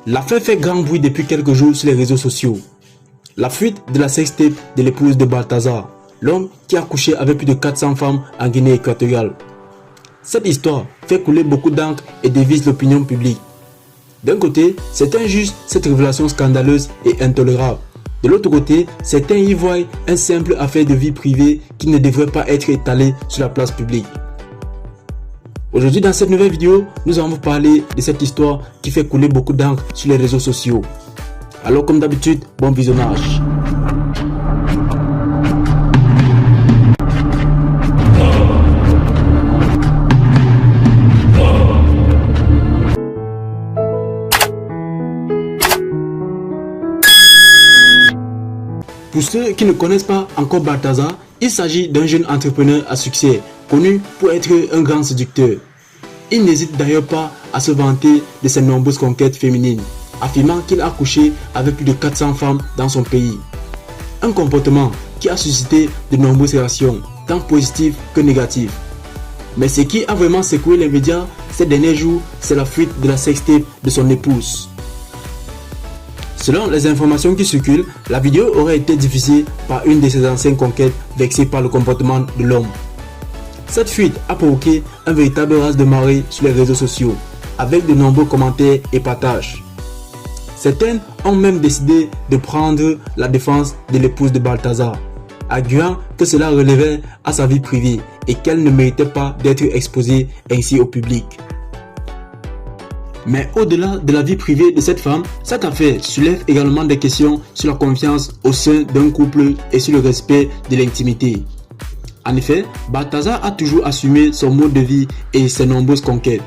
L'affaire fait grand bruit depuis quelques jours sur les réseaux sociaux. La fuite de la sextape de l'épouse de Balthazar, l'homme qui a couché avec plus de 400 femmes en Guinée équatoriale. Cette histoire fait couler beaucoup d'encre et divise l'opinion publique. D'un côté, certains jugent cette révélation scandaleuse et intolérable. De l'autre côté, certains y voient une simple affaire de vie privée qui ne devrait pas être étalée sur la place publique. Aujourd'hui, dans cette nouvelle vidéo, nous allons vous parler de cette histoire qui fait couler beaucoup d'encre sur les réseaux sociaux. Alors, comme d'habitude, bon visionnage. Pour ceux qui ne connaissent pas encore Balthazar, il s'agit d'un jeune entrepreneur à succès, connu pour être un grand séducteur. Il n'hésite d'ailleurs pas à se vanter de ses nombreuses conquêtes féminines, affirmant qu'il a couché avec plus de 400 femmes dans son pays. Un comportement qui a suscité de nombreuses réactions, tant positives que négatives. Mais ce qui a vraiment secoué les médias ces derniers jours, c'est la fuite de la sextape de son épouse. Selon les informations qui circulent, la vidéo aurait été diffusée par une de ses anciennes conquêtes vexée par le comportement de l'homme. Cette fuite a provoqué un véritable raz de marée sur les réseaux sociaux, avec de nombreux commentaires et partages. Certaines ont même décidé de prendre la défense de l'épouse de Balthazar, arguant que cela relevait à sa vie privée et qu'elle ne méritait pas d'être exposée ainsi au public. Mais au-delà de la vie privée de cette femme, cette affaire soulève également des questions sur la confiance au sein d'un couple et sur le respect de l'intimité. En effet, Balthazar a toujours assumé son mode de vie et ses nombreuses conquêtes.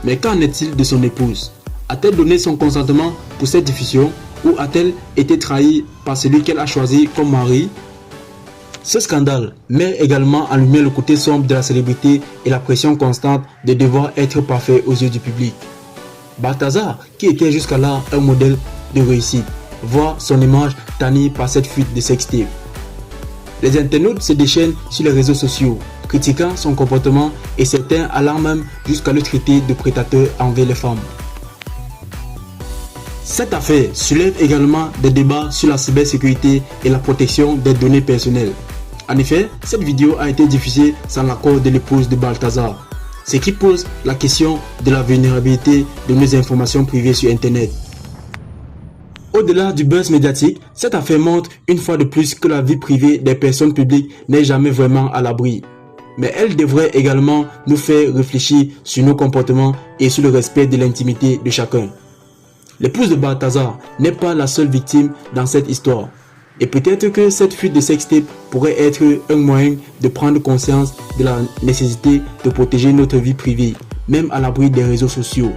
Mais qu'en est-il de son épouse? A-t-elle donné son consentement pour cette diffusion ou a-t-elle été trahie par celui qu'elle a choisi comme mari? Ce scandale met également en lumière le côté sombre de la célébrité et la pression constante de devoir être parfait aux yeux du public. Balthazar, qui était jusqu'à là un modèle de réussite, voit son image ternie par cette fuite de sextape. Les internautes se déchaînent sur les réseaux sociaux, critiquant son comportement et certains allant même jusqu'à le traiter de prédateur envers les femmes. Cette affaire soulève également des débats sur la cybersécurité et la protection des données personnelles. En effet, cette vidéo a été diffusée sans l'accord de l'épouse de Balthazar, ce qui pose la question de la vulnérabilité de nos informations privées sur Internet. Au-delà du buzz médiatique, cette affaire montre une fois de plus que la vie privée des personnes publiques n'est jamais vraiment à l'abri. Mais elle devrait également nous faire réfléchir sur nos comportements et sur le respect de l'intimité de chacun. L'épouse de Balthazar n'est pas la seule victime dans cette histoire. Et peut-être que cette fuite de sextape pourrait être un moyen de prendre conscience de la nécessité de protéger notre vie privée, même à l'abri des réseaux sociaux.